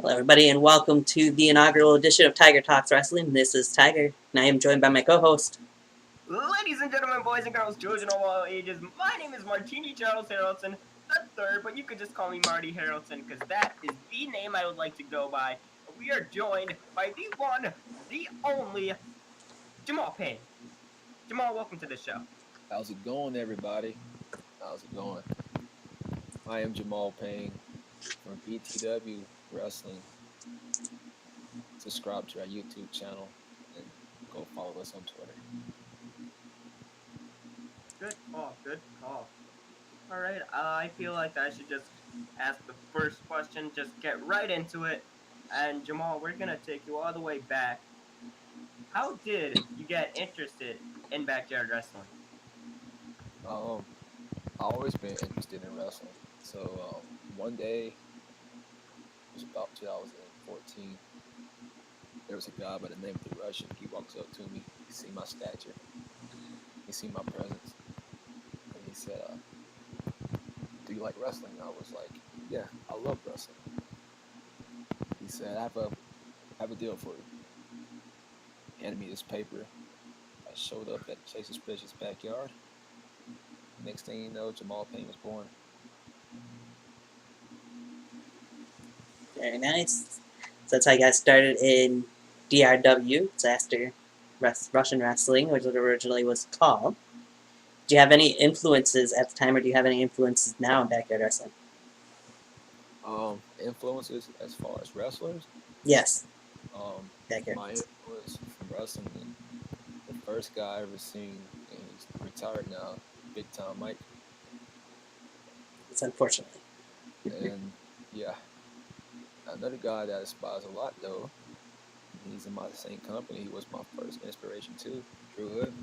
Hello, everybody, and welcome to the inaugural edition of Tiger Talks Wrestling. This is Tiger, and I am joined by my co-host. Ladies and gentlemen, boys and girls, children of all ages, my name is Martini Charles Harrelson III, but you could just call me Marty Harrelson, because that is the name I would like to go by. We are joined by the one, the only, Jamal Pain. Jamal, welcome to the show. How's it going, everybody? How's it going? I am Jamal Pain from BTW Wrestling. Subscribe to our YouTube channel and go follow us on Twitter. Good call, good call. Alright, I feel like I should just ask the first question, just get right into it. And Jamal, we're going to take you all the way back. How did you get interested in backyard wrestling? I've always been interested in wrestling. So one day, it was about 2014, there was a guy by the name of the Russian. He walks up to me, he see my stature, he see my presence, and he said, do you like wrestling? I was like, yeah, I love wrestling. He said, I have a deal for you. Handed me this paper. I showed up at Chase's Precious backyard. Next thing you know, Jamal Pain was born. Very nice. So that's how you got started in DRW. It's after Russian wrestling, which it originally was called. Do you have any influences at the time, or do you have any influences now in backyard wrestling? Influences as far as wrestlers? Yes. Backyard. My influence from wrestling, the first guy I ever seen, and he's retired now, Big Time Mike. It's unfortunately. And yeah, another guy that I despise a lot though, he's in my same company, he was my first inspiration too, Drew Hood.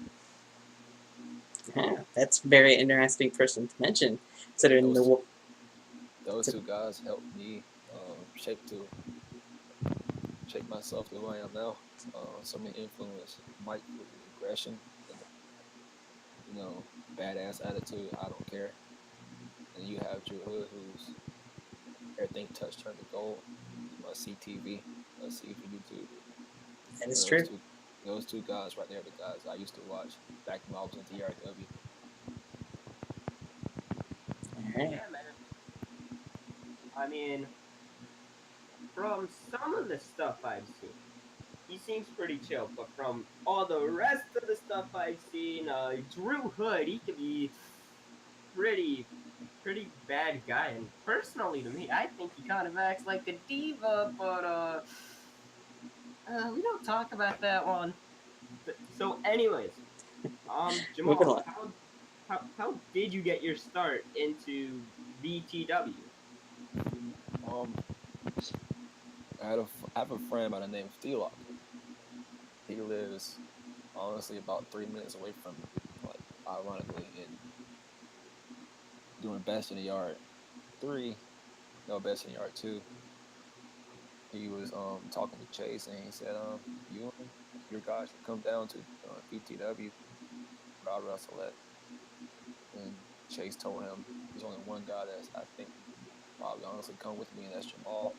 Yeah, that's a very interesting person to mention, considering those two guys helped me shape myself to who I am now. So many influence. Mike with aggression, and, badass attitude. I don't care. And you have Drew Hood, who's everything touch turned to gold. You must see TV. Let's see for YouTube. That is true. Those two guys right there, the guys I used to watch back when I was in DRW. Alright. Yeah, man. I mean, from some of the stuff I've seen, he seems pretty chill, but from all the rest of the stuff I've seen, Drew Hood, he could be pretty bad guy. And personally to me, I think he kind of acts like a diva, but we don't talk about that one. So anyways, Jamal, how did you get your start into BTW? I have a friend by the name of Thelock. He lives, honestly, about 3 minutes away from me, like, ironically, and doing Best in the Yard 3, no, Best in the Yard 2. He was talking to Chase, and he said, you and your guys should come down to BTW, where I wrestle at. And Chase told him there's only one guy that's, I think, probably honestly come with me, and that's Jamal.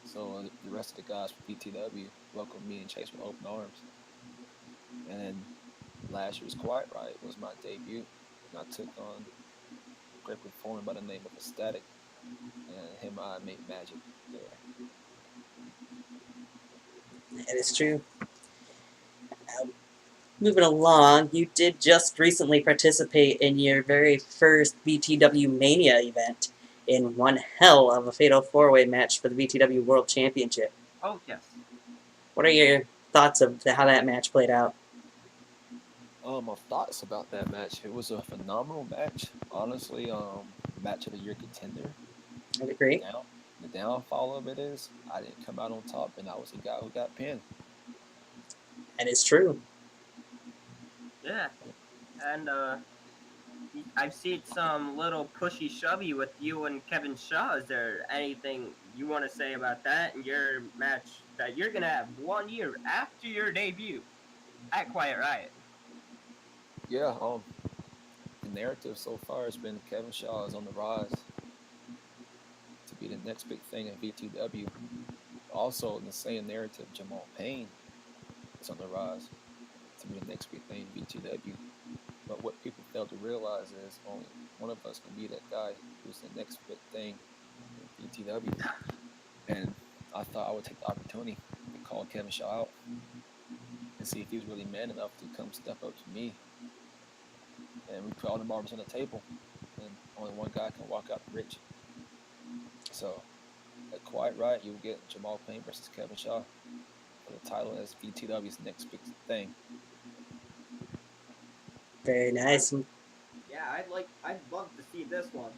So the rest of the guys from BTW welcomed me and Chase with open arms. And then last year's Quiet Riot was my debut, and I took on a great performer by the name of Ecstatic, and him and I made magic there. That is true. Moving along, you did just recently participate in your very first BTW Mania event in one hell of a fatal four-way match for the BTW World Championship. Oh, yes. What are your thoughts of how that match played out? My thoughts about that match, it was a phenomenal match. Honestly, match of the year contender. I would agree. The downfall of it is I didn't come out on top, and I was the guy who got pinned. That is true. Yeah, and I've seen some little pushy shovey with you and Kevin Shaw. Is there anything you want to say about that and your match that you're gonna have 1 year after your debut at Quiet Riot? Yeah, the narrative so far has been Kevin Shaw is on the rise to be the next big thing in BTW. Also, the same narrative, Jamal Pain is on the rise to be the next big thing in BTW. But what people fail to realize is only one of us can be that guy who's the next big thing in BTW. And I thought I would take the opportunity to call Kevin Shaw out and see if he was really man enough to come step up to me. And we put all the marbles on the table, and only one guy can walk out rich. So, at Quiet Riot, you'll get Jamal Payne versus Kevin Shaw for the title as BTW's next big thing. Very nice. Yeah, I'd love to see this one.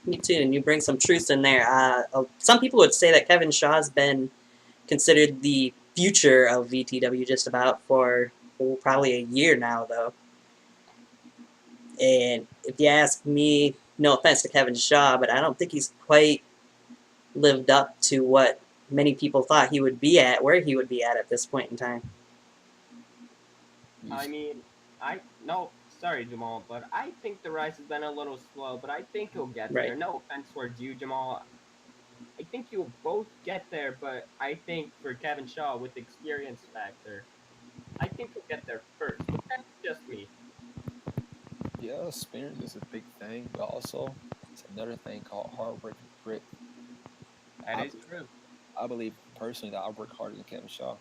Me too, and you bring some truth in there. Some people would say that Kevin Shaw's been considered the future of VTW just about for probably a year now, though. And if you ask me, no offense to Kevin Shaw, but I don't think he's quite lived up to what many people thought he would be at, where he would be at this point in time. I mean, no, sorry, Jamal, but I think the rise has been a little slow, but I think he'll get Right. there. No offense towards you, Jamal. I think you'll both get there, but I think for Kevin Shaw, with the experience factor, I think he'll get there first. But that's just me. Yeah, experience is a big thing, but also it's another thing called hard work and grit. That I, is true. I believe personally that I work harder than Kevin Shaw.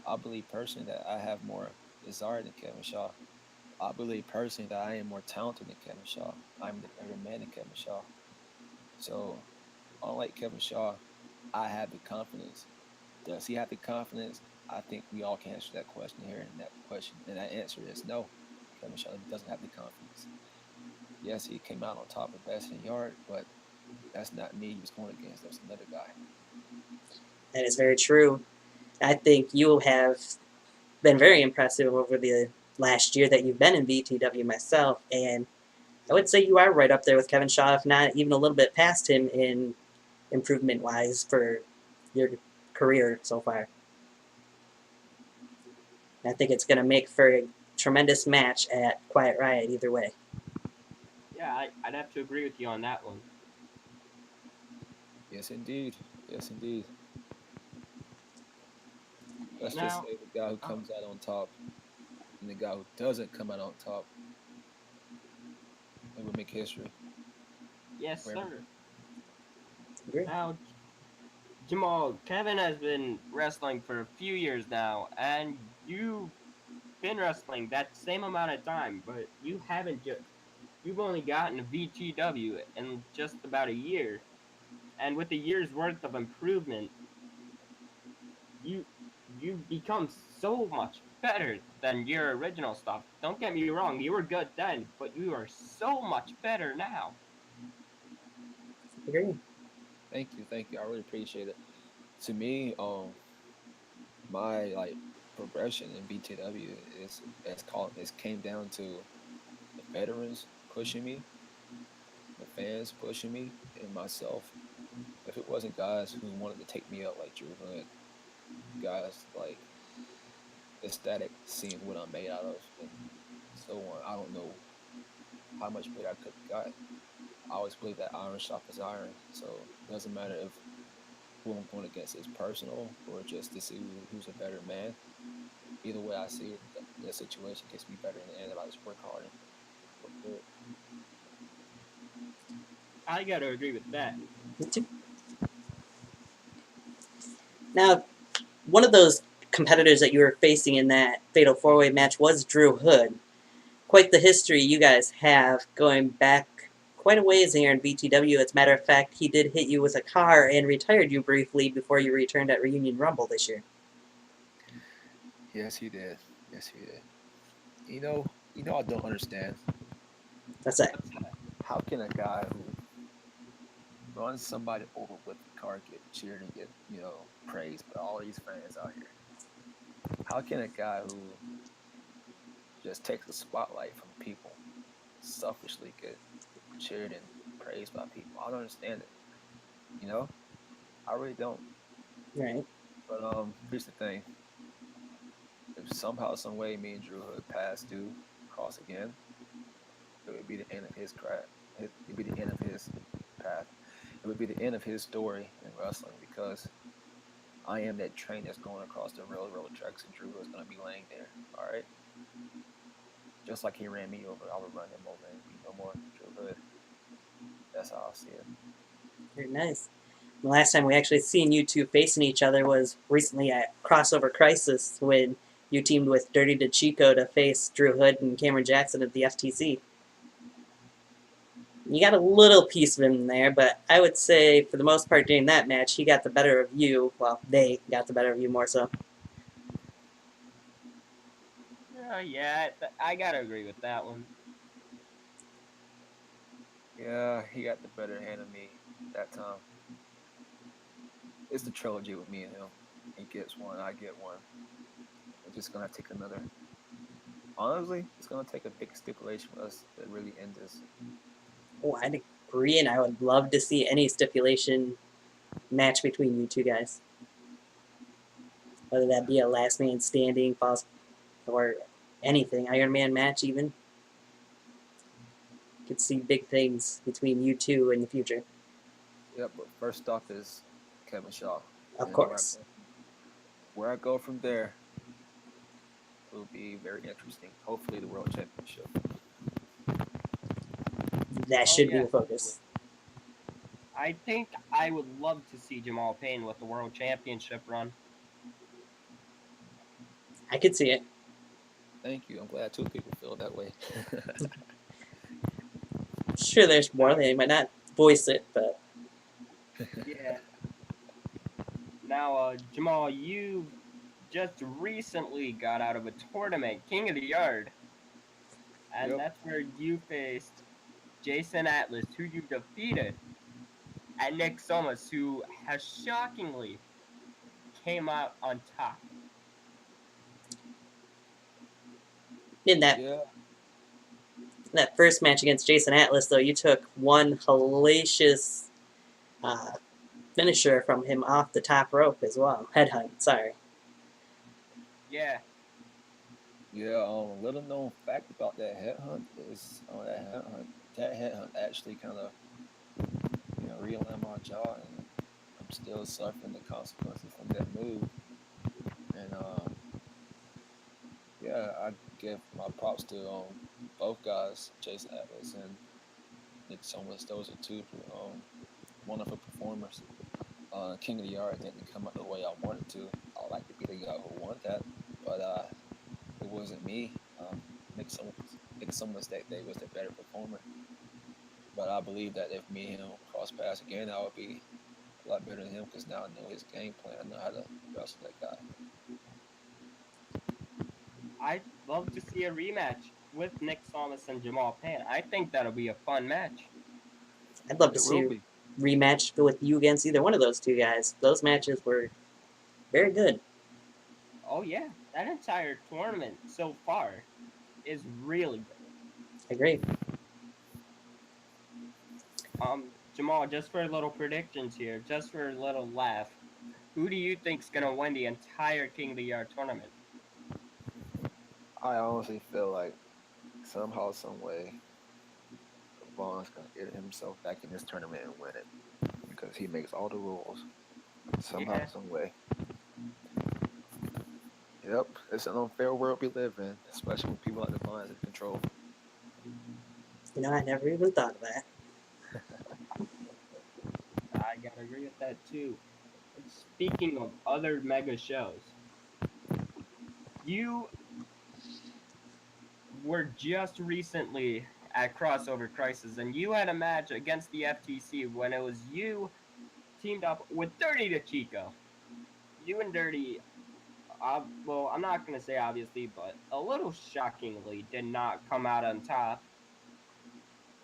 I believe personally that I have more desire than Kevin Shaw. I believe personally that I am more talented than Kevin Shaw. I'm the better man than Kevin Shaw. So, unlike Kevin Shaw, I have the confidence. Does he have the confidence? I think we all can answer that question here, and that question and that answer is no. Kevin Shaw doesn't have the confidence. Yes, he came out on top of best in yard, but that's not me he was going against. That was another guy. That is very true. I think you have been very impressive over the last year that you've been in VTW myself, and I would say you are right up there with Kevin Shaw, if not even a little bit past him in improvement-wise for your career so far. I think it's going to make for a tremendous match at Quiet Riot either way. Yeah, I'd have to agree with you on that one. Yes, indeed. Yes, indeed. Let's just Now, say the guy who comes out on top and the guy who doesn't come out on top, it will make history. yes, Where sir. Agree. Now, Jamal, Kevin has been wrestling for a few years now, and you've been wrestling that same amount of time, but you haven't just. You've only gotten a VTW in just about a year, and with a year's worth of improvement, you you've become so much better than your original stuff. Don't get me wrong, you were good then, but you are so much better now. Agree. thank you. I really appreciate it. To me, my like progression in BTW is came down to the veterans pushing me, the fans pushing me, and myself. If it wasn't guys who wanted to take me out like Drew Hood, guys like ecstatic seeing what I'm made out of and so on, I don't know how much better I could have got. I always believe that iron sharpens iron, so it doesn't matter if who I'm going against is personal or just to see who's a better man. Either way I see it, the situation gets me better in the end if I just work hard and work good. I gotta agree with that. Me too. Now, one of those competitors that you were facing in that Fatal 4-Way match was Drew Hood. Quite the history you guys have going back quite a ways here in VTW. As a matter of fact, he did hit you with a car and retired you briefly before you returned at Reunion Rumble this year. Yes, he did. Yes, he did. I don't understand. That's it. What's that? How can a guy who runs somebody over with a car get cheered and get, praised by all these fans out here? How can a guy who just takes the spotlight from people selfishly get cheered and praised by people? I don't understand it. You know, I really don't. Right. But here's the thing: if somehow, some way, me and Drew Hood pass due cross again, it would be the end of his craft. It'd be the end of his path. It would be the end of his story in wrestling because I am that train that's going across the railroad tracks, and Drew is going to be laying there. All right, just like he ran me over, I would run him over and be no more Drew Hood. That's how I see it. Very nice. The last time we actually seen you two facing each other was recently at Crossover Crisis when you teamed with Dirty DeChico to face Drew Hood and Cameron Jackson at the FTC. You got a little piece of him in there, but I would say for the most part during that match, he got the better of you. Well, they got the better of you more so. Yeah, I gotta agree with that one. Yeah, he got the better hand of me that time. It's the trilogy with me and him. He gets one, I get one. It's just gonna take another. Honestly, it's gonna take a big stipulation for us to really end this. Oh, I'd agree, and I would love to see any stipulation match between you two guys. Whether that be a last man standing, falls, or anything, Iron Man match even. Could see big things between you two in the future. Yep, but first stop is Kevin Shaw. Of And course. where I go from there will be very interesting. Hopefully, the World Championship. That Oh should be yeah, the focus. I think I would love to see Jamal Pain with the World Championship run. I could see it. Thank you. I'm glad two people feel that way. Sure, there's more. They might not voice it, but Yeah. Now, Jamal, you just recently got out of a tournament, King of the Yard, and Yep. that's where you faced Jason Atlas, who you defeated, and Nick Somas, who has shockingly came out on top. in Yeah. that first match against Jason Atlas, though, you took one hellacious uh, finisher from him off the top rope as well. Headhunt, sorry. Yeah, Yeah. Little known fact about that headhunt is that headhunt actually kind of realigned my jaw, and I'm still suffering the consequences from that move. And yeah, I give my props to both guys, Jason Atlas and Nick Somas. Those are two wonderful performers. King of the Yard didn't come out the way I wanted to. I would like to be the guy who won that, but it wasn't me. Nick Somas that day was the better performer. But I believe that if me and him cross paths again, I would be a lot better than him because now I know his game plan. I know how to wrestle that guy. I'd love to see a rematch with Nick Somas and Jamal Pain. I think that'll be a fun match. I'd love to It see will a be. rematch with you against either one of those two guys. Those matches were very good. Oh yeah, that entire tournament so far is really good. I agree. Jamal, just for a little predictions here, just for a little laugh, who do you think's gonna win the entire King of the Yard tournament? I honestly feel like somehow, some way, Vaughn's gonna get himself back in this tournament and win it because he makes all the rules somehow, Yeah, some way. Yep, it's an unfair world we live in, especially when people like the Vaughns in control. You know, I never even thought of that. I gotta agree with that too. And speaking of other mega shows, you were just recently at Crossover Crisis, and you had a match against the FTC when it was you teamed up with Dirty to Chico. You and Dirty, well, I'm not gonna say obviously, but a little shockingly did not come out on top.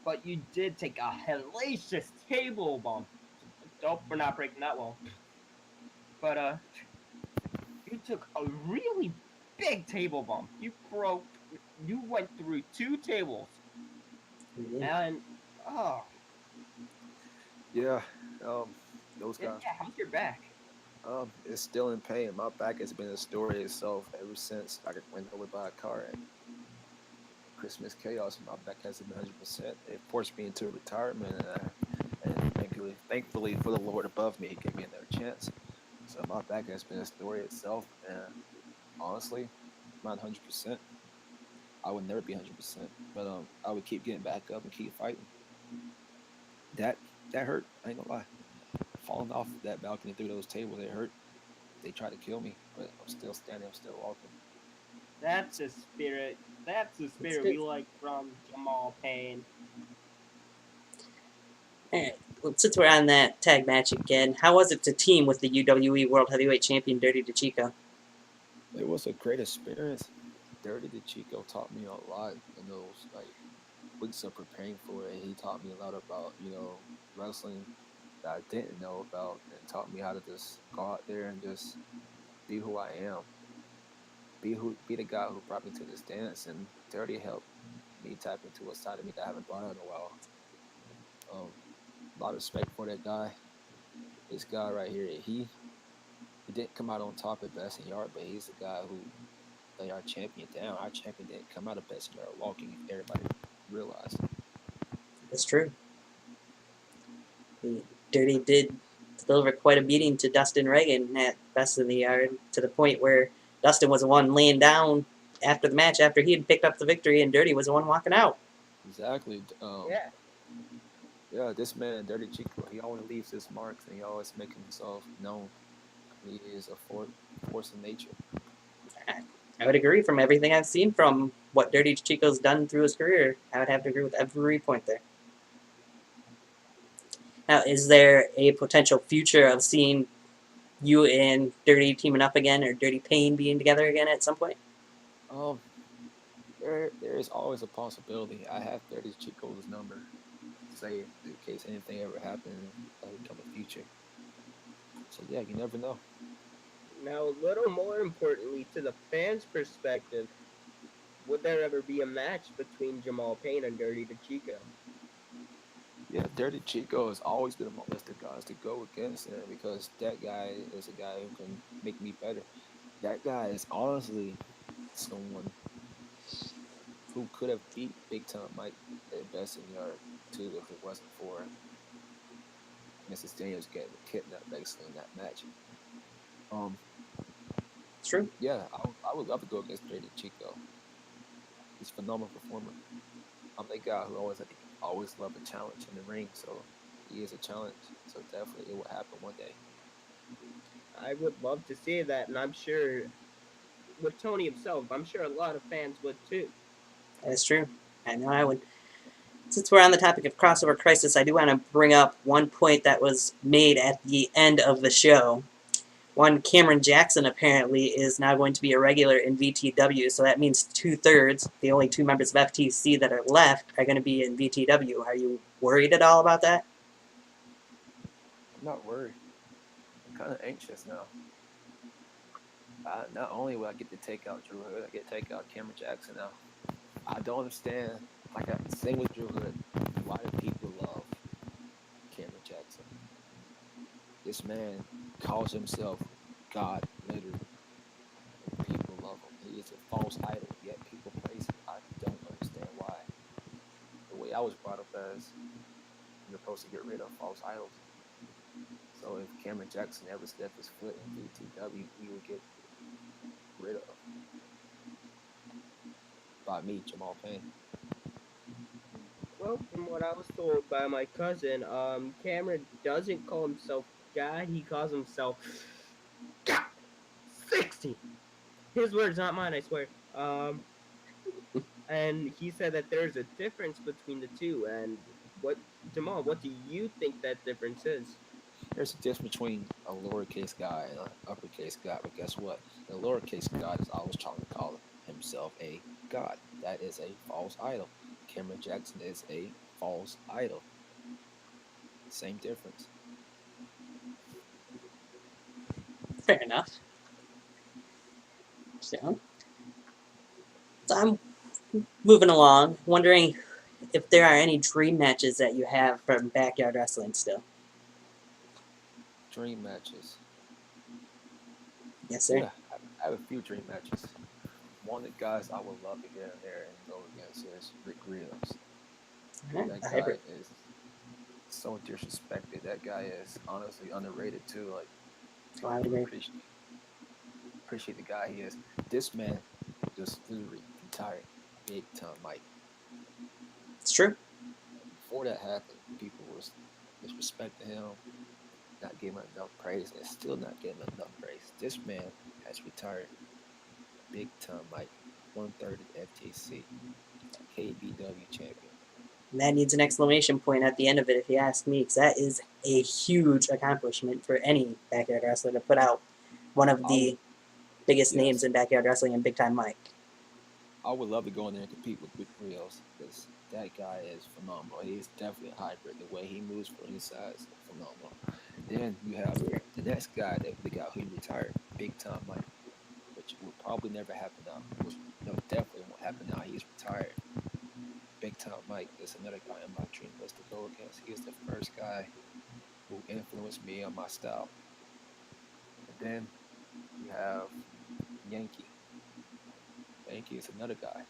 But you did take a hellacious table bump. Dope for not breaking that wall. But you took a really big table bump. You went through two tables, Yeah. and oh, Yeah, those yeah, guys. how's your back? It's still in pain. My back has been a story itself ever since I got run over by a car at Christmas chaos. My back hasn't been 100%. It forced me into retirement, and thank thankfully for the Lord above me, He gave me another chance. So my back has been a story itself, and honestly, I'm not 100%. I would never be 100%, but I would keep getting back up and keep fighting. That that hurt. I ain't gonna lie. Falling off that balcony through those tables, it hurt. They tried to kill me, but I'm still standing. I'm still walking. That's the spirit. That's the It's spirit good. we like from Jamal Pain. All right. Well, since we're on that tag match again, how was it to team with the UWE World Heavyweight Champion Dirty DeChico? It was a great experience. Dirty the Chico taught me a lot in those weeks of preparing for it. He taught me a lot about wrestling that I didn't know about, and taught me how to just go out there and just be who I am, be the guy who brought me to this dance. And Dirty helped me tap into a side of me that I haven't brought out in a while. A lot of respect for that guy. This guy right here, he didn't come out on top at best in yard, but he's the guy who laid our champion down. Our champion didn't come out of best in yard walking, if everybody realized. That's true. Dirty did deliver quite a beating to Dustin Reagan at Best in the Yard, to the point where Dustin was the one laying down after the match after he had picked up the victory, and Dirty was the one walking out. Exactly. Yeah. Yeah, this man, Dirty Chico, he always leaves his marks and he always making himself known. He is a force of nature. I would agree from everything I've seen from what Dirty Chico's done through his career. I would have to agree with every point there. Now, is there a potential future of seeing you and Dirty teaming up again, or Dirty Pain being together again at some point? Um, there is always a possibility. I have Dirty Chico's number. Say in case anything ever happened, that would come in the future. So yeah, you never know. Now, a little more importantly, to the fans' perspective, would there ever be a match between Jamal Pain and Dirty DeChico? Yeah, Dirty Chico has always been on my list of guys to go against, because that guy is a guy who can make me better. That guy is honestly someone who could have beat Big Time Mike at Best in Yard too if it wasn't for Mrs. Daniels getting kidnapped basically in that match. Um, True. yeah, I would love to go against Dirty Chico. He's a phenomenal performer. I'm the guy who always love a challenge in the ring, so he is a challenge. So definitely it will happen one day. I would love to see that, and I'm sure with Tony himself, I'm sure a lot of fans would too. That's true. I know I would. Since we're on the topic of crossover crisis, I do want to bring up one point that was made at the end of the show. One, Cameron Jackson apparently is now going to be a regular in VTW, so that means 2/3, the only two members of FTC that are left, are going to be in VTW. Are you worried at all about that? I'm not worried. I'm kind of anxious now. Not only will I get to take out Drew Hood, I get to take out Cameron Jackson now. I don't understand. Like I say with Drew Hood, why do people love Cameron Jackson? This man calls himself God, literally, and people love him. He is a false idol, yet people praise him. I don't understand why. The way I was brought up as you're supposed to get rid of false idols. So if Cameron Jackson ever stepped his foot in VTW, he would get rid of by me, Jamal Pain. Well, from what I was told by my cousin, Cameron doesn't call himself God. He calls himself God 60. His words, not mine. I swear. And he said that there's a difference between the two. And what, Jamal? What do you think that difference is? There's a difference between a lowercase God and an uppercase God, but guess what? The lowercase God is always trying to call himself a God. That is a false idol. Cameron Jackson is a false idol. Same difference. Fair enough. So I'm moving along, wondering if there are any dream matches that you have from Backyard Wrestling still. Dream matches. Yes, sir. Yeah, I have a few dream matches. One of the guys I would love to get in there and go against is Rick Rios. All right, That the guy hybrid. is so disrespected. That guy is honestly underrated too. Like So I would people agree. appreciate the guy he is. This man just literally retired big time, Mike. It's true. Before that happened, people was disrespecting him, not giving him enough praise, and still not giving him enough praise. This man has retired big time, Mike. 1/3 of FTC, KBW champion. And that needs an exclamation point at the end of it, if you ask me, because that is a huge accomplishment for any backyard wrestler to put out one of the biggest names Yes, in backyard wrestling and Big Time Mike. I would love to go in there and compete with Rios because that guy is phenomenal. He's definitely a hybrid. The way he moves for inside is phenomenal. Then you have the next guy, the guy who retired, big time Mike, which will probably never happen now. Which no, definitely won't happen now. He's retired. Big time Mike is another guy on my dream list to go against. He is the first guy who influenced me on my style. And then you have Yankee. Yankee is another guy.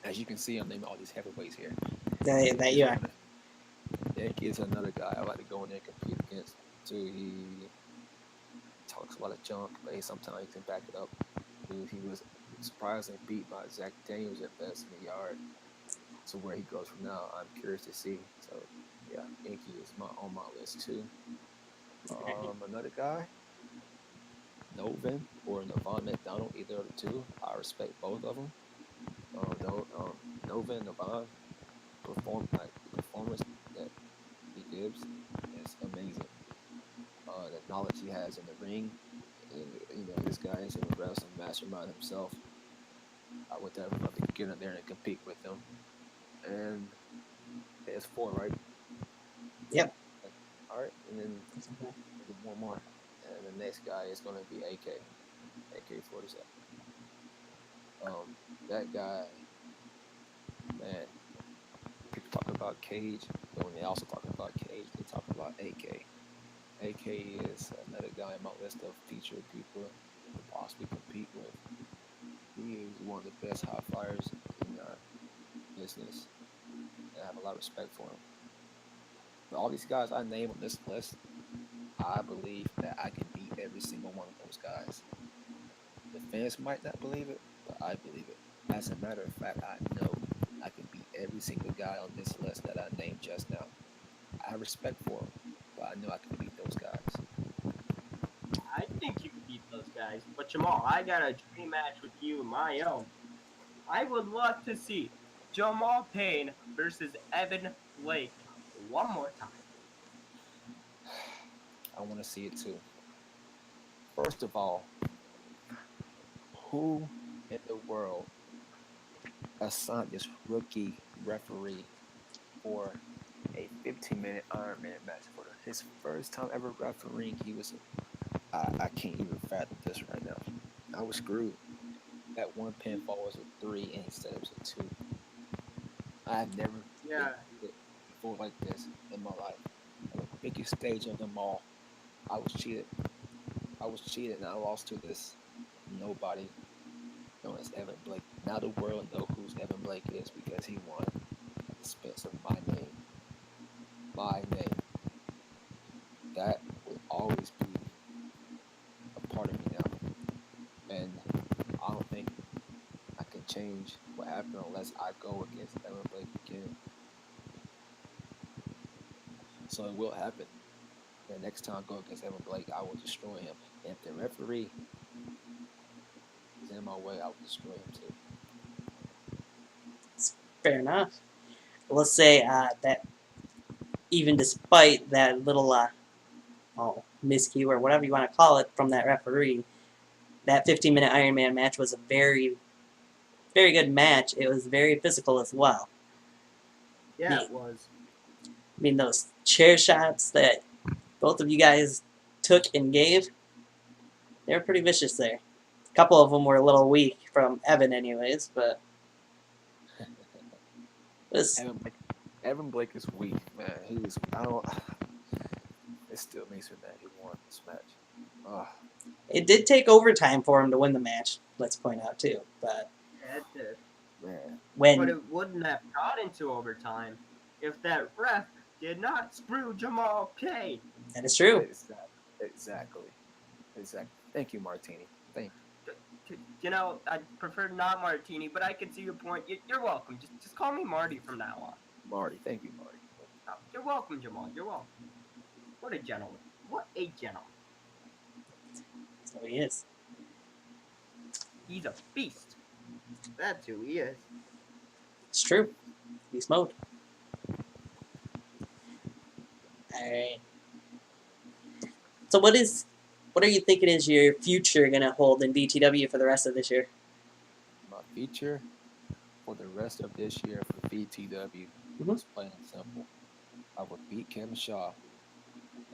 As you can see, I'm naming all these heavyweights here. That you are. Yankee is another guy I like to go in there and compete against. Too, he talks a lot of junk, but sometimes he can back it up. He was surprisingly beat by Zach Daniels at best in the yard. So where he goes from now, I'm curious to see. So yeah, Yankee is on my list too. Another guy, Novin or Navon McDonald, either of the two. I respect both of them. Novin, Navon, the performance that he gives is amazing. The knowledge he has in the ring, this guy is a wrestling mastermind himself. I would definitely love to get in there and compete with him. And it's four, right? Yep. All right, and then maybe one more. And the next guy is going to be AK-47. That guy, man. People talk about Cage, but when they also talk about Cage, they talk about AK. AK is another guy on my list of featured people to possibly compete with. He is one of the best high flyers in our business, and I have a lot of respect for him. But all these guys I name on this list, I believe that I can beat every single one of those guys. The fans might not believe it, but I believe it. As a matter of fact, I know I can beat every single guy on this list that I named just now. I have respect for them, but I know I can beat those guys. I think you could beat those guys. But Jamal, I got a dream match with you of my own. I would love to see Jamal Pain versus Evan Blake one more time. I want to see it too. First of all, who in the world assigned this rookie referee for a 15-minute Iron Man match for his first time ever refereeing? I can't even fathom this right now. I was screwed. That one pinfall was a 3 and instead it was a 2. I have never been Yeah, cheated before like this in my life. On the biggest stage of them all, I was cheated. I was cheated and I lost to this nobody known as Evan Blake. Now the world knows who Evan Blake is because he won at the expense of my name. My name. That will always be a part of me now. And I don't think I can change what happened unless I go against Evan Blake again. So it will happen. The next time I go against Evan Blake, I will destroy him. And if the referee is in my way, I will destroy him too. Fair enough. Let's say that even despite that little miscue or whatever you want to call it from that referee, that 15-minute Iron Man match was a very, very good match. It was very physical as well. yeah, it was. I mean, those chair shots that both of you guys took and gave, they were pretty vicious there. A couple of them were a little weak from Evan anyways, but this, Evan Blake is weak, man. He was. I don't. It still makes me mad. He won this match. it did take overtime for him to win the match, let's point out too. But Yeah, it did. Man. when But it wouldn't have got into overtime if that ref did not screw Jamal Pain. That is true. Exactly. Thank you, Martini. Thank You know, I prefer not Martini, but I can see your point. You're welcome. Just call me Marty from now on. you, Marty. Thank you, Marty. Oh, you're welcome, Jamal. You're welcome. What a gentleman. What a gentleman. So he is. He's a beast. That's who he is. It's true. Beast mode. Alright. So what are you thinking is your future gonna hold in BTW for the rest of this year? My feature for the rest of this year for BTW is plain and simple. I will beat Kim Shaw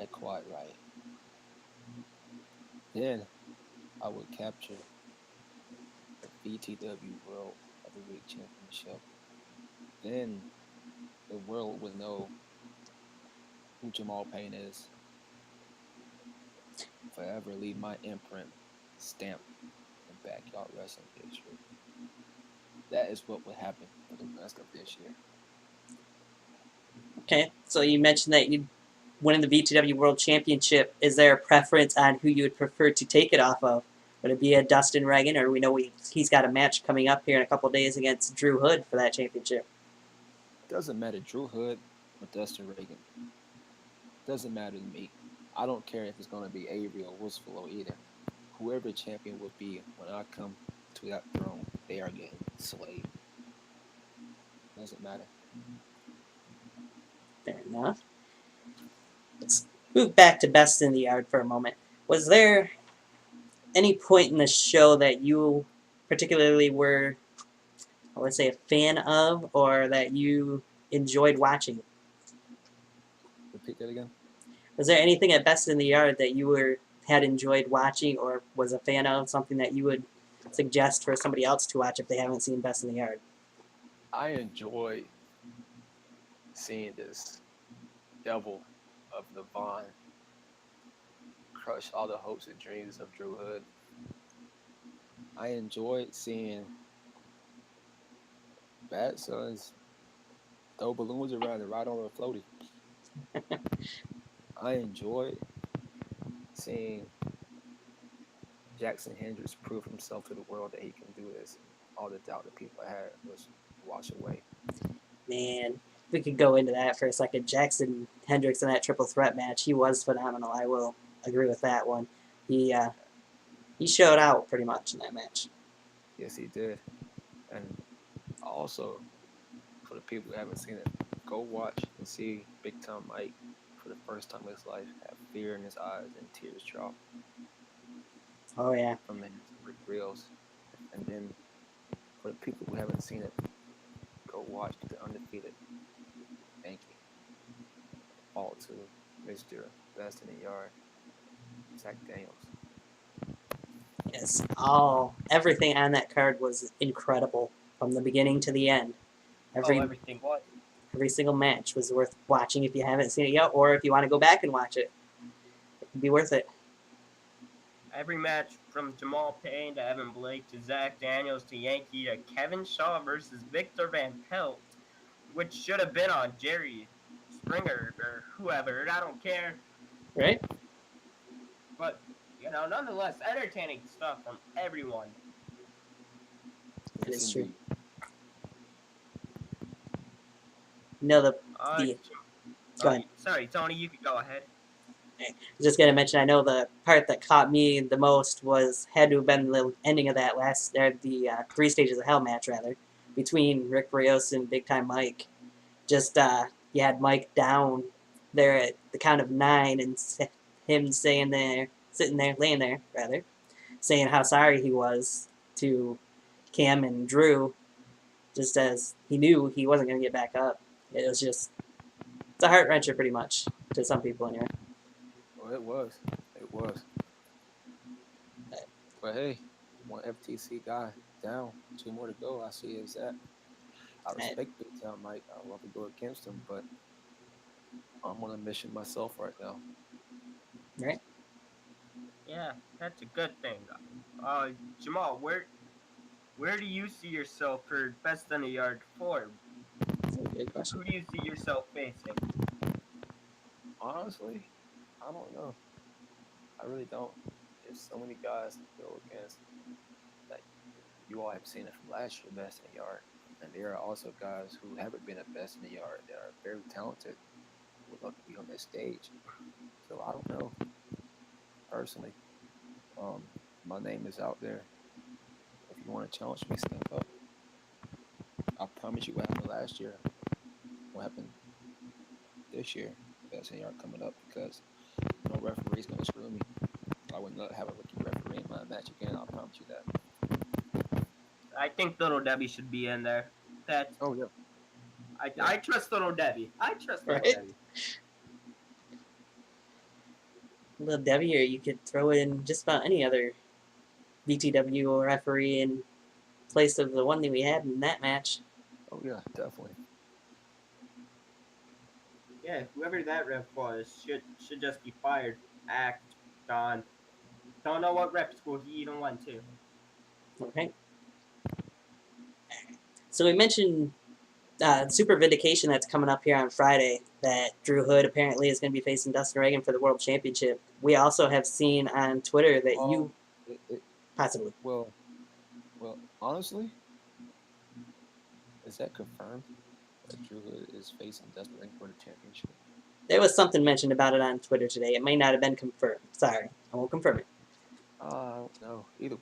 at Quad Riot. Then I would capture the BTW World Heavyweight Championship. Then the world would know who Jamal Pain is. Forever leave my imprint stamped in backyard wrestling history. That is what would happen for the rest of this year. Okay, so you mentioned that you winning the BTW World Championship. Is there a preference on who you would prefer to take it off of? Would it be a Dustin Reagan, or we know he's got a match coming up here in a couple days against Drew Hood for that championship? Doesn't matter, Drew Hood or Dustin Reagan. Doesn't matter to me. I don't care if it's going to be Avery or Woosfalo either. Whoever champion would be, when I come to that throne, they are getting slayed. Doesn't matter. Fair enough. Let's move back to Best in the Yard for a moment. Was there any point in the show that you particularly were, let's say, a fan of, or that you enjoyed watching? Repeat that again? Was there anything at Best in the Yard that you had enjoyed watching or was a fan of, something that you would suggest for somebody else to watch if they haven't seen Best in the Yard? I enjoy seeing this devil of the Vaughn crush all the hopes and dreams of Drew Hood. I enjoyed seeing Bad Sons throw balloons around and ride on a floaty. I enjoyed seeing Jackson Hendricks prove himself to the world that he can do this. All the doubt that people had was washed away. Man, we could go into that for a second. Jackson Hendricks in that triple threat match, he was phenomenal. I will agree with that one. He showed out pretty much in that match. Yes, he did. And also, for the people who haven't seen it, go watch and see Big Time Mike for the first time in his life have fear in his eyes and tears drop. Oh yeah. From the hands of Rick Reels. And then for the people who haven't seen it, go watch the undefeated Yankee fall to Mr. Best in the Yard, Zach Daniels. Yes, everything on that card was incredible from the beginning to the end. Everything was. Every single match was worth watching if you haven't seen it yet, or if you want to go back and watch it. It can be worth it. Every match from Jamal Pain to Evan Blake to Zach Daniels to Yankee to Kevin Shaw versus Victor Van Pelt, which should have been on Jerry Springer or whoever. I don't care. Right? But, you know, nonetheless, entertaining stuff from everyone. That is true. No, Go ahead. Sorry, Tony, you could go ahead. I was just going to mention, I know the part that caught me the most had to have been the ending of that the 3 Stages of Hell match, rather, between Rick Rios and Big Time Mike. Just, you had Mike down there at the count of 9 and him laying there, saying how sorry he was to Cam and Drew, just as he knew he wasn't going to get back up. It was just, it's a heart-wrencher pretty much, to some people anyway. Well, it was. But hey, one FTC guy down, 2 more to go. I see is that. I respect Big Time Mike. I love to go against him, but I'm on a mission myself right now. Right? Yeah, that's a good thing. Jamal, where do you see yourself for Best in the Yard 4? That's a good question. Who do you see yourself facing? Honestly, I don't know. I really don't. There's so many guys to go against that you all have seen it from last year, best in the yard. And there are also guys who haven't been at best in the yard that are very talented who would love to be on that stage. So I don't know. Personally, um, my name is out there. If you want to challenge me, step up. I promise you what happened last year, what happened this year, best in the yard coming up because no referee's going to screw me. I would not have a rookie referee in my match again. I promise you that. I think Little Debbie should be in there. That Oh yeah, I yeah. I trust Little Debbie. I trust Little Right? Debbie. Little Debbie, or you could throw in just about any other VTW referee in place of the one that we had in that match. Oh yeah, definitely. Yeah, whoever that ref was should just be fired. Act gone. Don't know what rep school he even went to. Okay. So we mentioned Super Vindication that's coming up here on Friday. That Drew Hood apparently is going to be facing Dustin Reagan for the World Championship. We also have seen on Twitter that you It, possibly. well, honestly, is that confirmed that Drew Hood is facing Dustin Ring for the championship? There was something mentioned about it on Twitter today. It may not have been confirmed. Sorry, I won't confirm it. I don't know. Either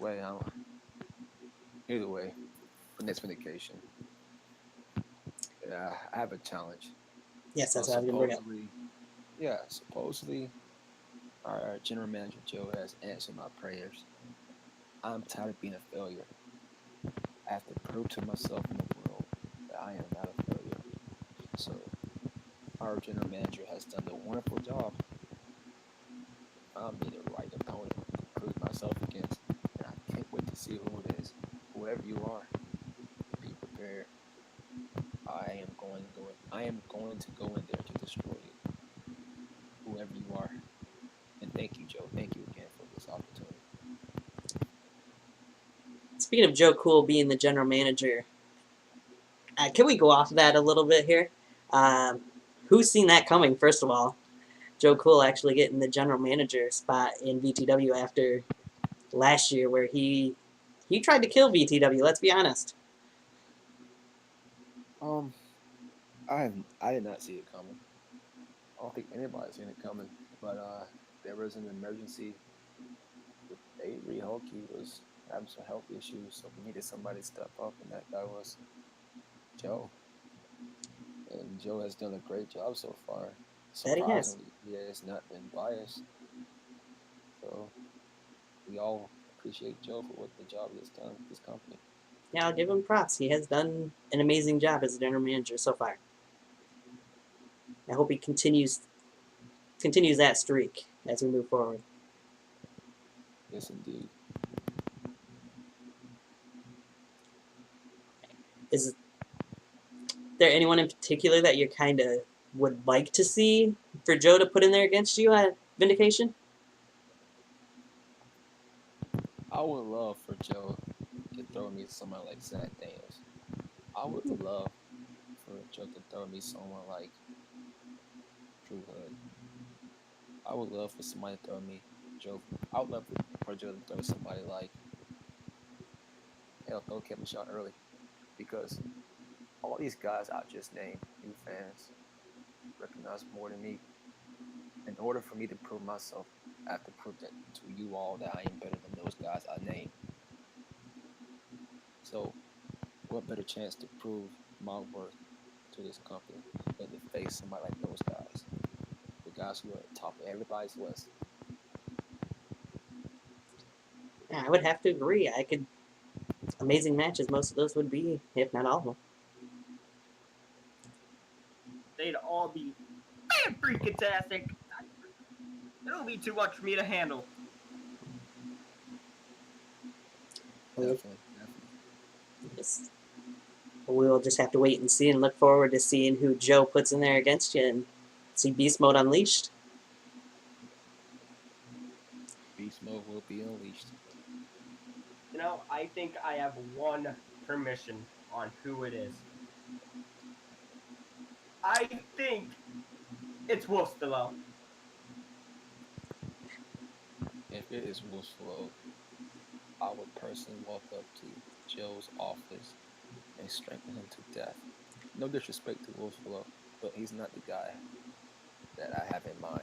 way, for next vindication, yeah, I have a challenge. Yes, that's what I was going to bring up. Supposedly, our general manager Joe has answered my prayers. I'm tired of being a failure. I have to prove to myself in the world that I am not a failure. So, our general manager has done a wonderful job. Found me the right opponent to prove myself against, and I can't wait to see who it is. Whoever you are, be prepared. I am going to go in there to destroy you, whoever you are. And thank you, Joe. Thank you again for this opportunity. Speaking of Joe Cool being the general manager, can we go off of that a little bit here? Who's seen that coming, first of all? Joe Cool actually getting the general manager spot in VTW after last year, where he tried to kill VTW. Let's be honest. Um, I did not see it coming. I don't think anybody's seen it coming. But there was an emergency with Avery Hulk. He was having some health issues, so we needed somebody to step up, and that guy was Joe. And Joe has done a great job so far. That he has. Surprisingly, he has not been biased. So we all appreciate Joe for what the job he has done with this company. Yeah, I'll give him props. He has done an amazing job as a general manager so far. I hope he continues that streak as we move forward. Yes, indeed. Is there anyone in particular that you kind of would like to see for Joe to put in there against you at Vindication? I would love for Joe to throw me someone like Zach Daniels. I would love for Joe to throw me someone like Drew Hood. I would love for somebody to throw me Joe. I would love for Joe to throw somebody like hell, throw Kevin Shaw early because all these guys I just named, new fans, recognize more than me. In order for me to prove myself, I have to prove that to you all that I am better than those guys I named. So, what better chance to prove my worth to this company than to face somebody like those guys? The guys who are at the top of everybody's list. Yeah, I would have to agree. I could amazing matches. Most of those would be, if not all of them. They'd all be freaking tastic. It'll be too much for me to handle. Definitely. Yes. We'll just have to wait and see and look forward to seeing who Joe puts in there against you and see Beast Mode Unleashed. Beast mode will be unleashed. You know, I think I have one permission on who it is. I think it's Wolfstalo. if it is Wolf's Flow, I would personally walk up to Joe's office and strangle him to death. No disrespect to Wolf's Flow, but he's not the guy that I have in mind.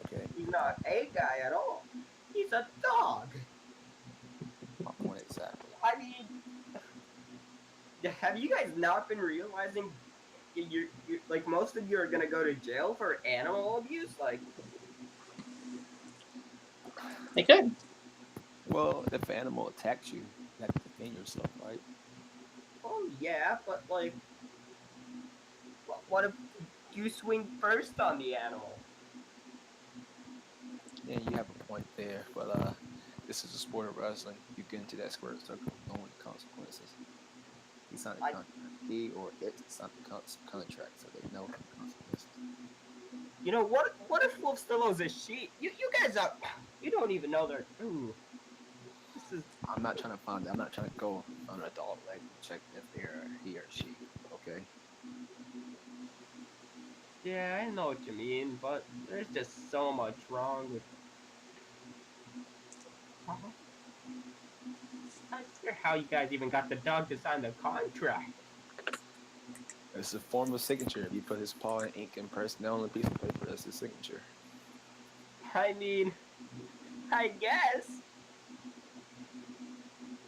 Okay, He's not a guy at all. He's a dog. my point exactly. I mean, have you guys not been realizing you're like most of you are gonna go to jail for animal abuse? Like, They could. Well, if an animal attacks you, you have to defend yourself, right? oh yeah, but like, what if you swing first on the animal? Yeah, you have a point there, but this is a sport of wrestling. You get into that square circle knowing the consequences. He signed a I, contract. He or it signed a contract, so they know the consequences. you know what? What if Wolf Stillo's a sheep? You guys are. You don't even know they're. Ooh, this is. I'm not trying to find. I'm not trying to go on a dog leg and check if they're he or she. Okay. Yeah, I know what you mean, but there's just so much wrong with. I wonder how you guys even got the dog to sign the contract. It's a form of signature. If you put his paw and ink and press down on a piece of paper, that's his signature. I mean, I guess.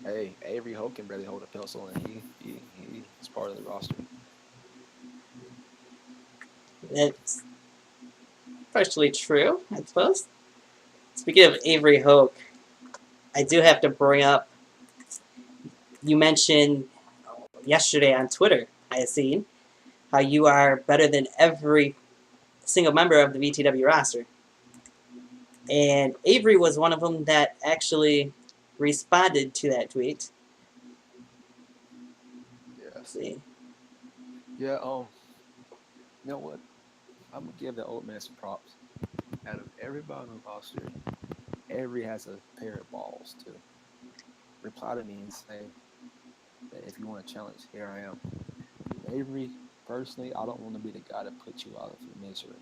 Hey, Avery Hope can barely hold a pencil, and he's part of the roster. It's partially true, I suppose. Speaking of Avery Hoke, I do have to bring up, you mentioned yesterday on Twitter, I have seen, how you are better than every single member of the VTW roster. And Avery was one of them that actually responded to that tweet. Yes. Let's see. Yeah. You know what? I'm gonna give the old man some props. Out of everybody on the roster, Avery has a pair of balls too. Reply to me and say that if you want to challenge, here I am. Avery, personally, I don't want to be the guy to put you out of your misery.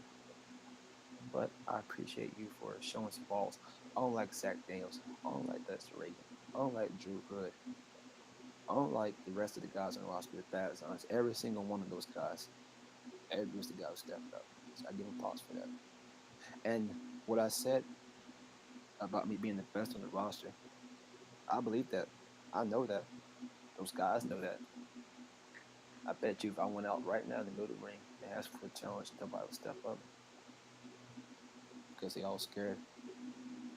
But I appreciate you for showing some balls. I don't like Zach Daniels. I don't like Dexter Reagan. I don't like Drew Hood. I don't like the rest of the guys on the roster with bad designs. Every single one of those guys, Avery was the guy who stepped up. So I give him props for that. And what I said about me being the best on the roster, I believe that. I know that. Those guys know that. I bet you if I went out right now in the middle of the ring and asked for a challenge, nobody would step up because they all scared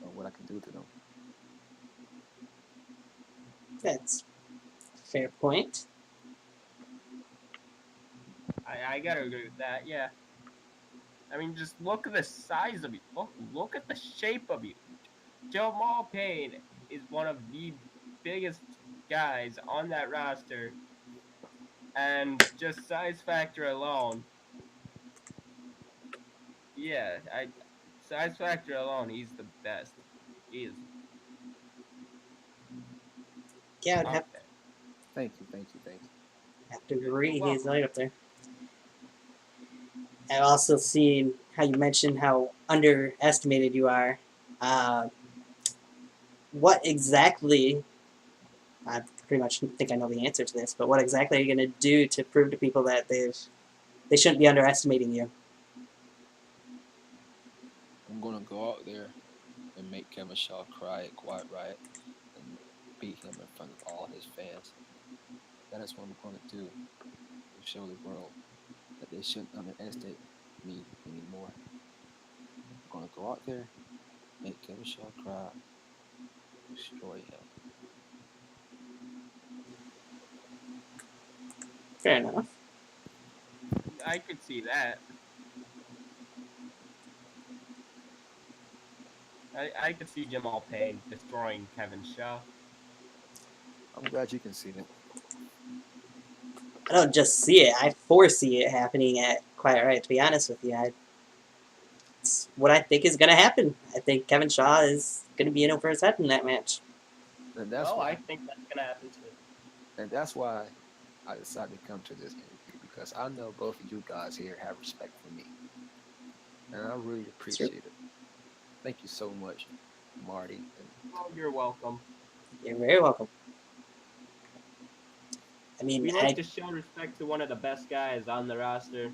of what I can do to them. That's a fair point. I gotta agree with that. Yeah. I mean, just look at the size of you. Look at the shape of you. Jamal Pain is one of the biggest guys on that roster, and just size factor alone, yeah, I size factor alone, he's the best. He is Yeah, I'd up there. Thank you, thank you, thank you. have to You're agree. He's welcome. right up there. I've also seen how you mentioned how underestimated you are. Uh, what exactly, I pretty much think I know the answer to this, but what exactly are you going to do to prove to people that they shouldn't be underestimating you? I'm gonna go out there and make Kevin Shaw cry at Quiet Riot and beat him in front of all his fans. That is what I'm gonna do to show the world that they shouldn't underestimate me anymore. I'm gonna go out there, make Kevin Shaw cry, destroy him. Fair enough. I could see that. I could see Jamal Payne destroying Kevin Shaw. I'm glad you can see it. I don't just see it, I foresee it happening at Quiet Riot, to be honest with you. It's what I think is going to happen. I think Kevin Shaw is going to be in over his head in that match. And that's Well, why I think that's gonna happen too. and that's why I decided to come to this interview because I know both of you guys here have respect for me. And I really It's true. appreciate it. Thank you so much. Marty, and Oh, you're welcome. You're very welcome. I mean, We like to show respect to one of the best guys on the roster.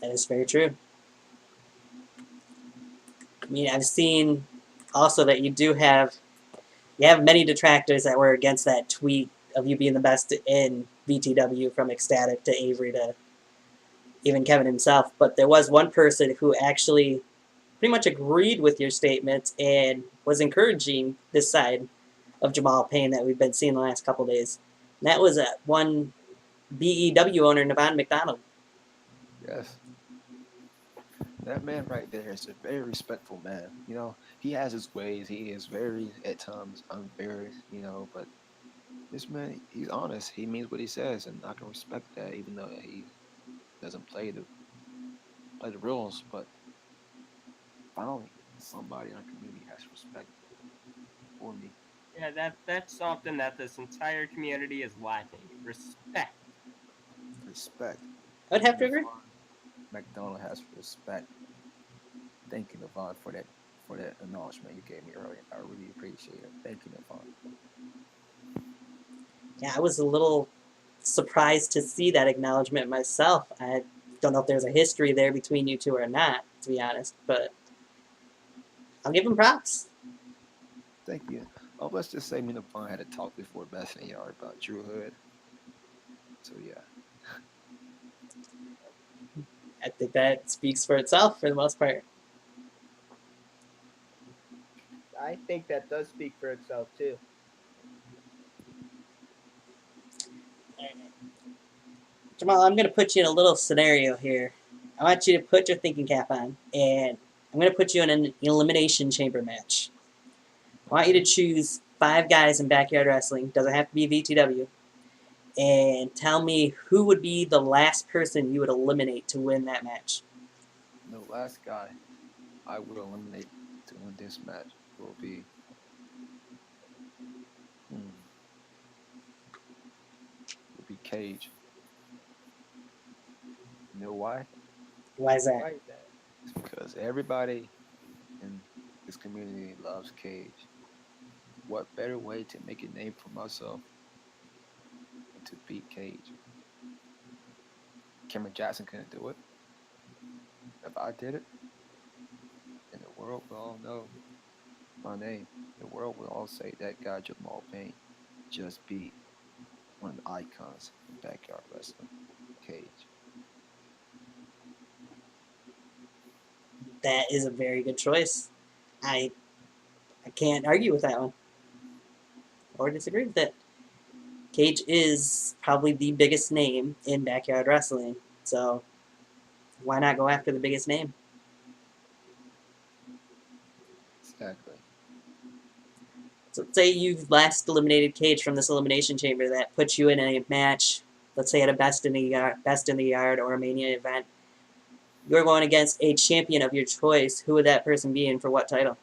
that is very true. I mean, I've seen also that you have many detractors that were against that tweet of you being the best in VTW, from Ecstatic to Avery to even Kevin himself. But there was one person who actually pretty much agreed with your statements and was encouraging this side of Jamal Pain that we've been seeing the last couple days. And that was one BEW owner, Nevon McDonald. yes, that man right there is a very respectful man. He has his ways. He is very at times unfair. But this man, he's honest. He means what he says, and I can respect that, even though he doesn't play the rules. But finally, somebody in our community has respect for me. Yeah, that's something that this entire community is lacking. Respect. Respect. I would have to agree. Navon McDonald has respect. Thank you, Navon, for that acknowledgement you gave me earlier. I really appreciate it. Thank you, Navon. Yeah, I was a little surprised to see that acknowledgement myself. I don't know if there's a history there between you two or not, to be honest, but I'll give him props. Thank you. Oh, let's just say me and Navon had a talk before Best in Yard about Drew Hood. So yeah, I think that speaks for itself for the most part. I think that does speak for itself too. Jamal, I'm going to put you in a little scenario here. I want you to put your thinking cap on, and I'm going to put you in an elimination chamber match. I want you to okay. choose 5 guys in backyard wrestling. Doesn't have to be VTW. And tell me who would be the last person you would eliminate to win that match. The last guy I will eliminate to win this match hmm, will be Cage. You know why? Why is that? Why is that? It's because everybody in this community loves Cage. What better way to make a name for myself than to beat Cage? Cameron Jackson couldn't do it. If I did it, then the world will all know my name. The world will all say that guy Jamal Pain just beat one of the icons in backyard wrestling, Cage. That is a very good choice. I I can't argue with that one or disagree with it. Cage is probably the biggest name in backyard wrestling, so why not go after the biggest name? Exactly. So let's say you've last eliminated Cage from this elimination chamber that puts you in a match. Let's say at a best in the yard, or a Mania event. You're going against a champion of your choice. Who would that person be, and for what title?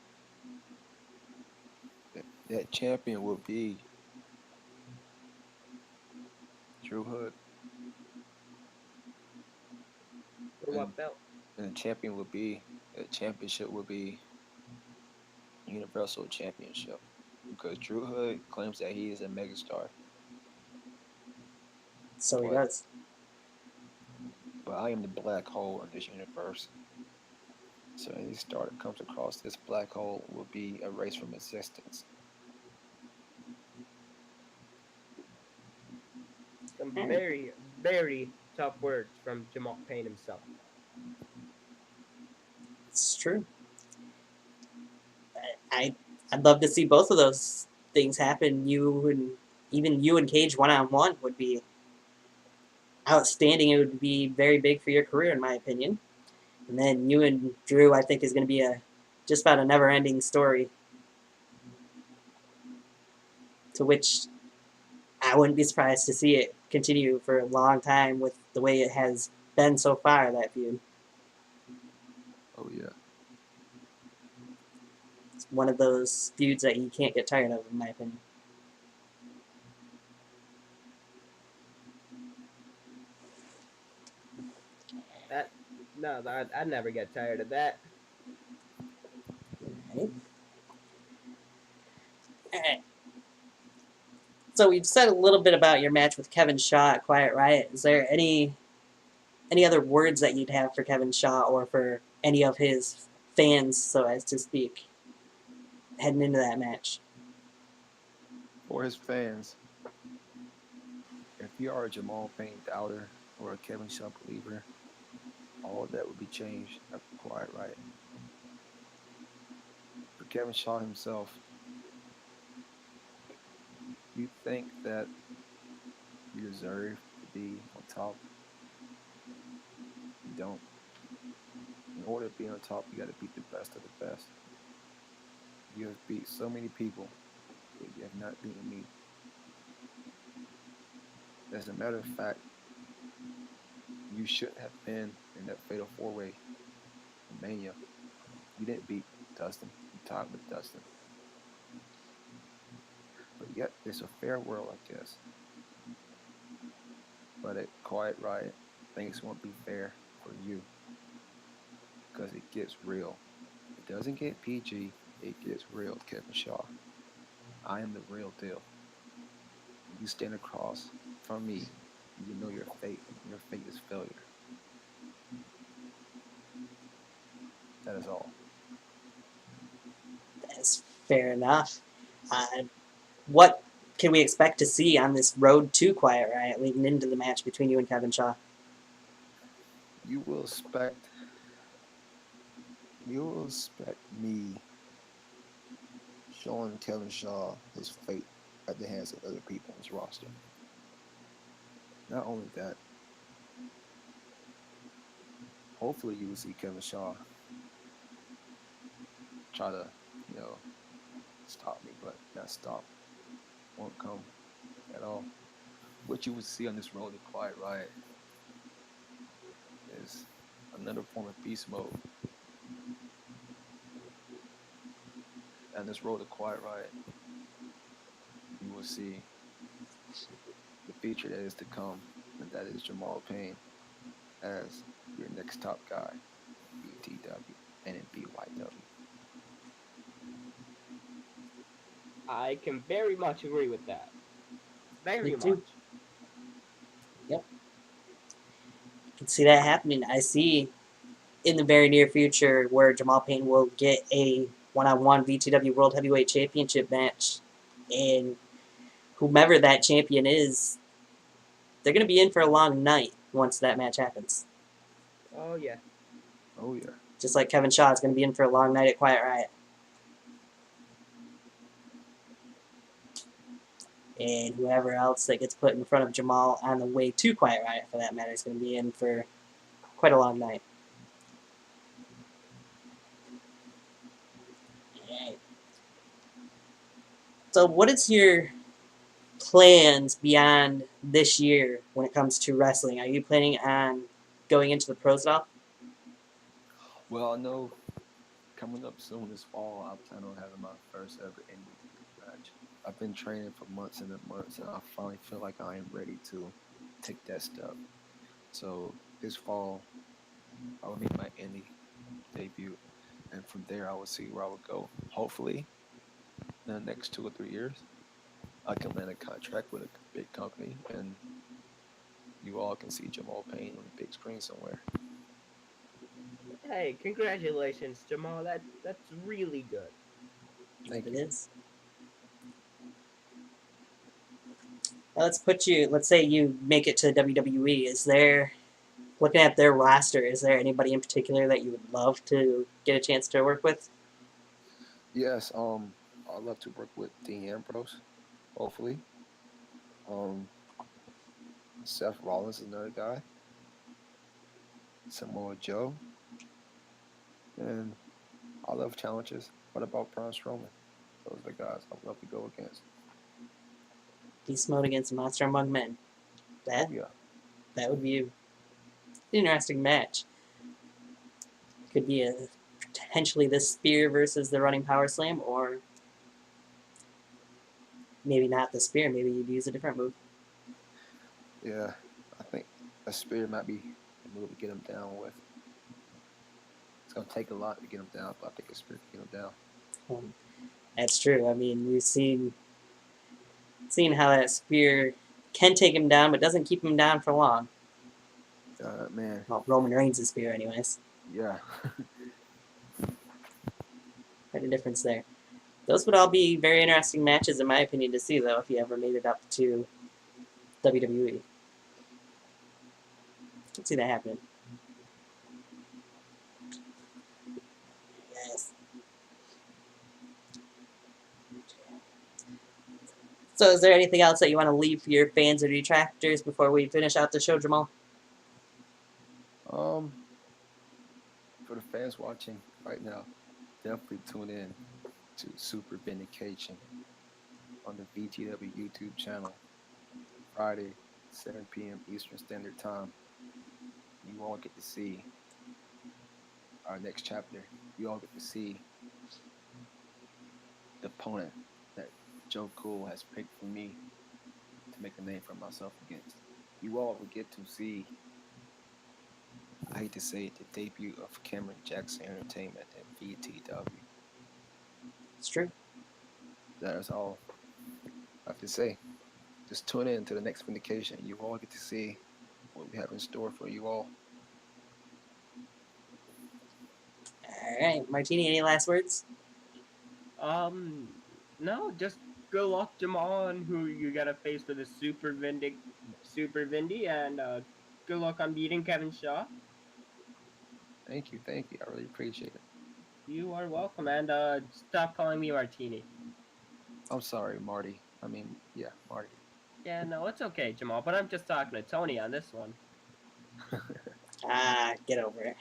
That champion will be Drew Hood, For and what belt? and the championship will be Universal Championship because Drew Hood claims that he is a megastar, So he but does. I am the black hole in this universe. So any star that comes across this black hole will be erased from existence. Some very, very tough words from Jamal Payne himself. It's true. I I'd love to see both of those things happen. Even you and Cage one-on-one would be outstanding. It would be very big for your career, in my opinion. And then you and Drew, I think, is going to be a just about a never-ending story. To which I wouldn't be surprised to see it continue for a long time with the way it has been so far. That feud. Oh yeah, It's one of those feuds that you can't get tired of, in my opinion. That no, I'd never get tired of that. Right. All right. So we've said a little bit about your match with Kevin Shaw at Quiet Riot. Is there any other words that you'd have for Kevin Shaw or for any of his fans, so as to speak, heading into that match? For his fans, if you are a Jamal Pain doubter or a Kevin Shaw believer, all of that would be changed after Quiet Riot. For Kevin Shaw himself, you think that you deserve to be on top, you don't. In order to be on top, you got to beat the best of the best. You have beat so many people, but you have not beaten me. As a matter of fact, you shouldn't have been in that fatal four-way in Mania. You didn't beat Dustin. You tied with Dustin. But yet, it's a fair world, I guess. But at Quiet Riot, things won't be fair for you because it gets real. It doesn't get PG, it gets real, Kevin Shaw. I am the real deal. When you stand across from me, you know your fate. Your fate is failure. That is all. That's fair enough. What can we expect to see on this road to Quiet Riot leading into the match between you and Kevin Shaw? You will expect you will expect me showing Kevin Shaw his fate at the hands of other people on his roster. Not only that, hopefully you will see Kevin Shaw try to, you know, stop me, but that stop won't come at all. What you will see on this road to Quiet Riot is another form of beast mode. And this road to Quiet Riot, you will see the feature that is to come, and that is Jamal Pain as your next top guy in BTW and in BYW. I can very much agree with that. Me Very too. much. Yep. I can see that happening. I see in the very near future where Jamal Payne will get a one-on-one VTW World Heavyweight Championship match, and whomever that champion is, they're going to be in for a long night once that match happens. Oh yeah. Oh yeah. Just like Kevin Shaw is going to be in for a long night at Quiet Riot. And whoever else that gets put in front of Jamal on the way to Quiet Riot, for that matter, is going to be in for quite a long night. Alright. So, what is your plans beyond this year when it comes to wrestling? Are you planning on going into the pros at all? Well, I know coming up soon this fall, I plan on having my first ever indie match. I've been training for months and months, and I finally feel like I am ready to take that step. So this fall, I will make my indie debut, and from there, I will see where I would go. Hopefully, in the next 2 or 3 years, I can land a contract with a big company, and you all can see Jamal Payne on the big screen somewhere. Hey, congratulations, Jamal. That's really good. Yep, Thank it you. is. Now let's say you make it to WWE. Is there, looking at their roster, is there anybody in particular that you would love to get a chance to work with? Yes, I'd love to work with Dean Ambrose, hopefully. Um, Seth Rollins is another guy. Samoa Joe, and I love challenges. What about Braun Strowman? Those are the guys I would love to go against. Beast Mode against Monster Among Men. That Oh yeah, that would be an interesting match. Could be a potentially the spear versus the running power slam, or maybe not the spear. Maybe you'd use a different move. yeah. I think a spear might be the move to get him down with. It's gonna take a lot to get him down, but I think a spear can get him down. That's true. I mean, we've seen how that spear can take him down, but doesn't keep him down for long. Man, Well, Roman Reigns' spear, anyways. yeah. Quite a difference there. Those would all be very interesting matches, in my opinion, to see, though, if he ever made it up to WWE. I can see that happening. Yes. So, is there anything else that you want to leave for your fans or detractors before we finish out the show, Jamal? For the fans watching right now, definitely tune in to Super Vindication on the VTW YouTube channel, Friday, 7 p.m. Eastern Standard Time. You all get to see our next chapter. You all get to see the opponent that Joe Cool has picked for me to make a name for myself against. You all will get to see, I hate to say it, the debut of Cameron Jackson Entertainment at VTW. It's true. That is all I have to say. Just tune in to the next Vindication. You all get to see what we have in store for you all. All right, Martini, any last words? No, just good luck, Jamal, on who you gotta face for the Super Vindy, and good luck on beating Kevin Shaw. Thank you, thank you. I really appreciate it. You are welcome, and stop calling me Martini. I'm sorry, Marty. Yeah, Marty. Yeah, no, it's okay, Jamal, but I'm just talking to Tony on this one. Get over it.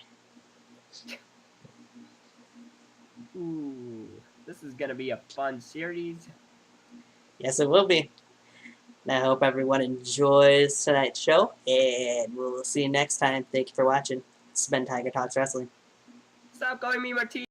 Ooh, this is gonna be a fun series. Yes, it will be. And I hope everyone enjoys tonight's show, and we'll see you next time. Thank you for watching. This has been Tiger Talks Wrestling. Stop calling me Martini.